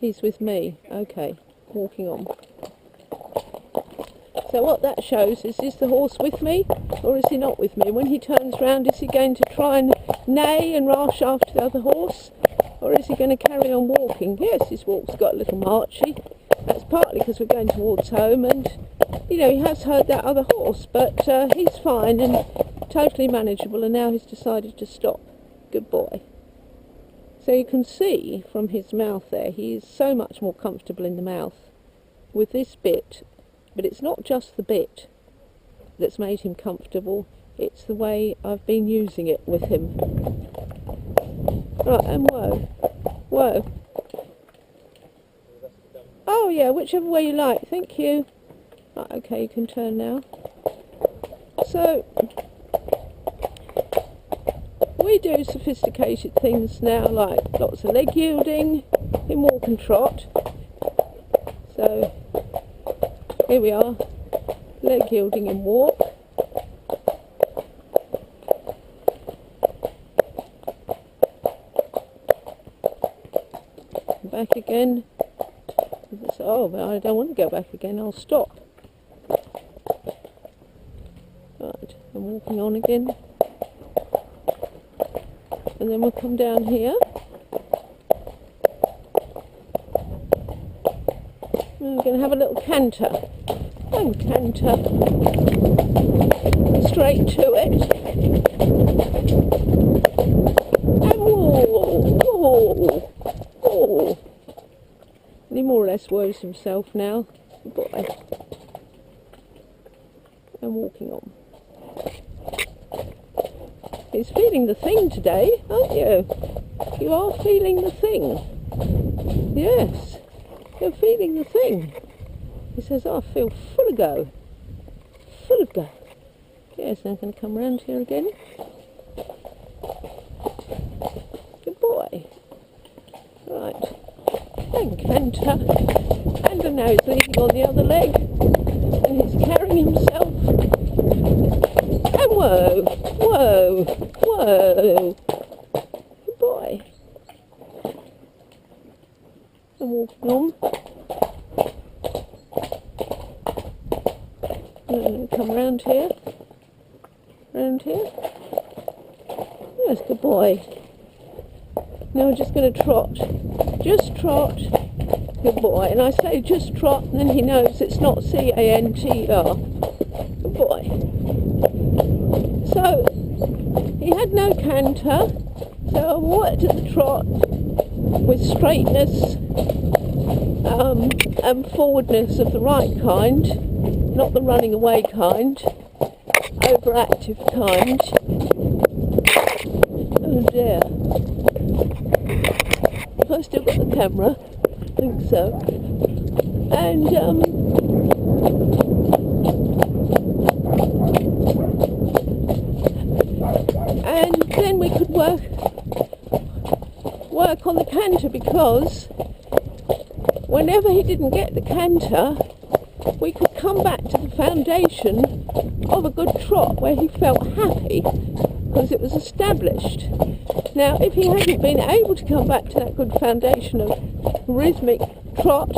He's with me. Okay, walking on. So what that shows is the horse with me, or is he not with me? When he turns round, is he going to try and neigh and rush after the other horse? Or is he going to carry on walking? Yes, his walk's got a little marchy. That's partly because we're going towards home, and, you know, he has heard that other horse, but he's fine and totally manageable, and now he's decided to stop. Good boy. So you can see from his mouth there, he is so much more comfortable in the mouth with this bit. But it's not just the bit that's made him comfortable, it's the way I've been using it with him. Right, and whoa. Whoa. Oh yeah, whichever way you like, thank you. Right, okay, you can turn now. So, we do sophisticated things now, like lots of leg yielding in walk and trot. So, here we are, leg yielding in walk. Back again. Oh, but I don't want to go back again, I'll stop. Right, I'm walking on again. And then we'll come down here. And we're going to have a little canter. And canter. Straight to it. And whoa, whoa, whoa. And he more or less worries himself now. Good boy. And walking on. He's feeling the thing today, aren't you? You are feeling the thing. Yes, you're feeling the thing. He says, oh, I feel full of go. Full of go. Yes, I'm going to come round here again. Good boy. Right. And canter. And now he's leaning on the other leg. And he's carrying himself. And whoa, whoa, whoa. Good boy. And walking on. And come round here. Round here. Yes, good boy. Now we're just going to trot. Just trot. Good boy. And I say just trot, and then he knows it's not C-A-N-T-R. Good boy. So, he had no canter, so I worked at the trot with straightness and forwardness of the right kind, not the running away kind, overactive kind. Oh dear. Have I still got the camera? I think so. And then we could work on the canter, because whenever he didn't get the canter, we could come back to the foundation of a good trot where he felt happy because it was established. Now, if he hadn't been able to come back to that good foundation of rhythmic trot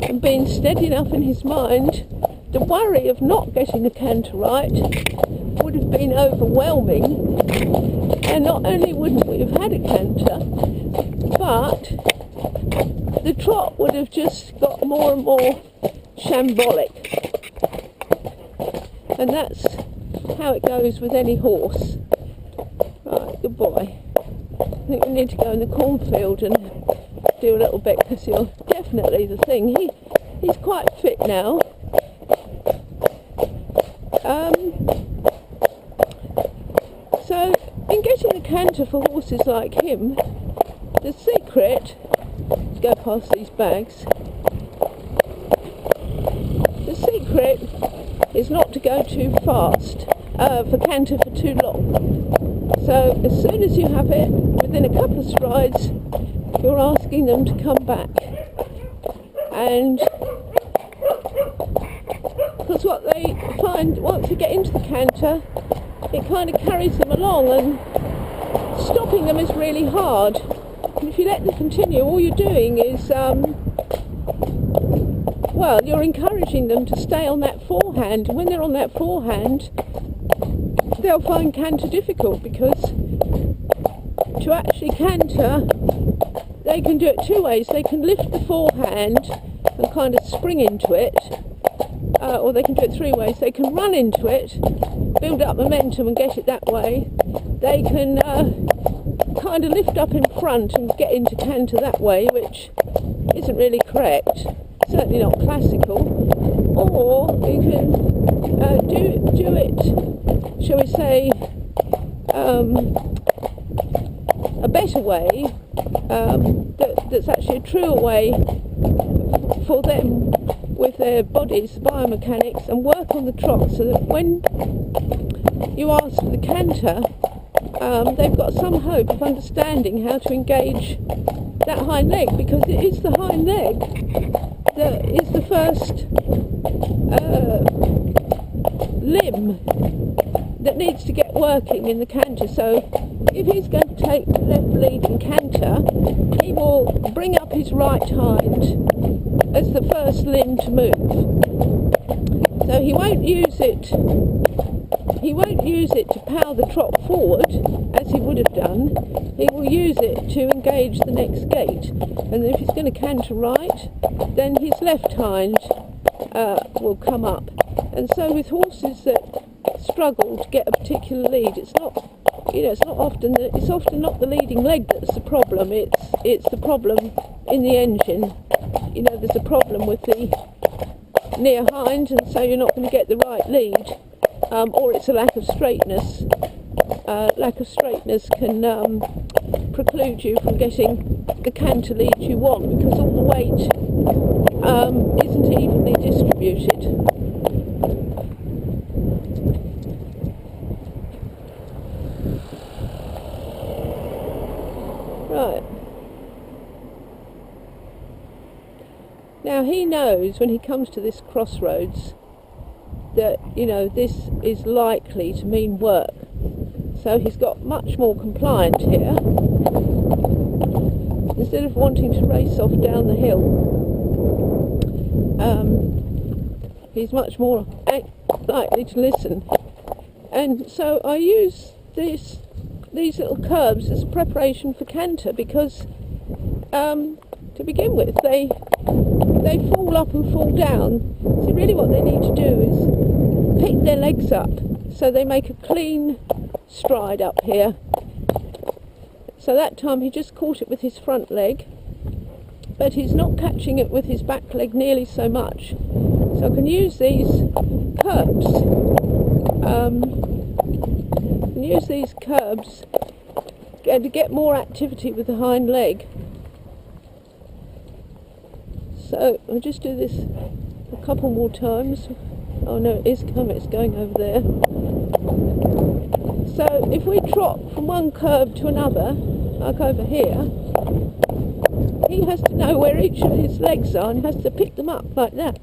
and being steady enough in his mind, the worry of not getting the canter right would have been overwhelming, and not only wouldn't we have had a canter, but the trot would have just got more and more shambolic. And that's how it goes with any horse. Right, good boy. I think we need to go in the cornfield and do a little bit, because you're definitely the thing. He's quite fit now. So in getting the canter for horses like him, the secret, let's go past these bags, the secret is not to go too fast for canter for too long. So as soon as you have it, within a couple of strides, you're asking them to come back. And because what they find, once they get into the canter, it kind of carries them along, and stopping them is really hard. And if you let them continue, all you're doing is, well, you're encouraging them to stay on that forehand. And when they're on that forehand, they'll find canter difficult, because to actually canter, they can do it two ways. They can lift the forehand and kind of spring into it, or they can do it three ways. They can run into it, build up momentum and get it that way. They can kind of lift up in front and get into canter that way, which isn't really correct, certainly not classical. Or you can do it, shall we say, a better way, that's actually a truer way for them with their bodies, biomechanics, and work on the trot, so that when you ask for the canter, they've got some hope of understanding how to engage that hind leg, because it is the hind leg that is the first limb that needs to get working in the canter. So if he's going to take the left lead in canter, he will bring up his right hind as the first limb to move. So he won't use it to power the trot forward as he would have done. He will use it to engage the next gait. And if he's going to canter right, then his left hind will come up. And so with horses that struggle to get a particular lead, it's often not the leading leg that's the problem. It's the problem in the engine. There's a problem with the near hind, and so you're not going to get the right lead, or it's a lack of straightness. Lack of straightness can preclude you from getting the canter lead you want, because all the weight isn't evenly distributed. Right. Now he knows when he comes to this crossroads that, this is likely to mean work. So he's got much more compliant here. Instead of wanting to race off down the hill, he's much more likely to listen. And so I use these little curbs as preparation for canter, because to begin with they fall up and fall down. So really what they need to do is pick their legs up so they make a clean stride up here. So that time he just caught it with his front leg, but he's not catching it with his back leg nearly so much. So I can use these curbs. To get more activity with the hind leg. So I'll just do this a couple more times. Oh no, it is coming, it's going over there. So if we trot from one curb to another, like over here, he has to know where each of his legs are and has to pick them up like that.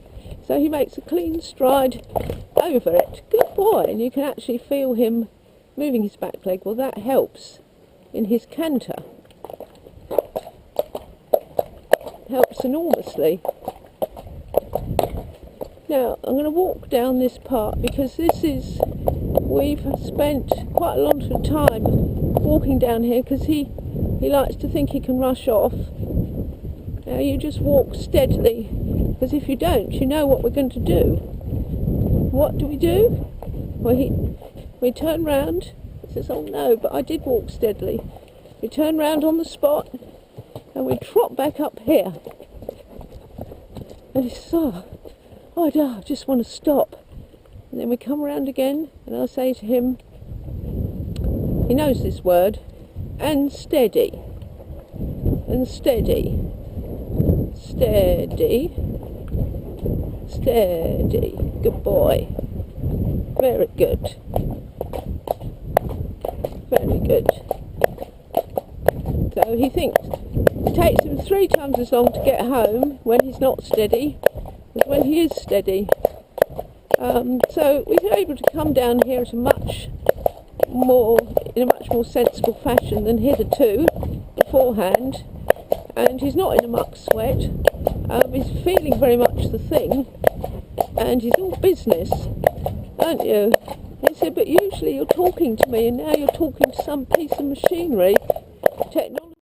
So he makes a clean stride over it. Good boy. And you can actually feel him moving his back leg. Well, that helps in his canter. Helps enormously. Now I'm going to walk down this part, because we've spent quite a lot of time walking down here, because he likes to think he can rush off. Now you just walk steadily, because if you don't, you know what we're going to do. What do? Well, we turn round. He says, oh no, but I did walk steadily. We turn round on the spot and we trot back up here. And he says, oh, I just want to stop. And then we come around again, and I'll say to him, he knows this word, and steady. And steady. Steady. Steady. Good boy. Very good. Very good. So he thinks it takes him 3 times as long to get home when he's not steady as when he is steady. So we're able to come down here in a much more sensible fashion than hitherto. beforehand, and he's not in a muck sweat. He's feeling very much the thing, and he's all business, aren't you? He said, but usually you're talking to me, and now you're talking to some piece of machinery. Technology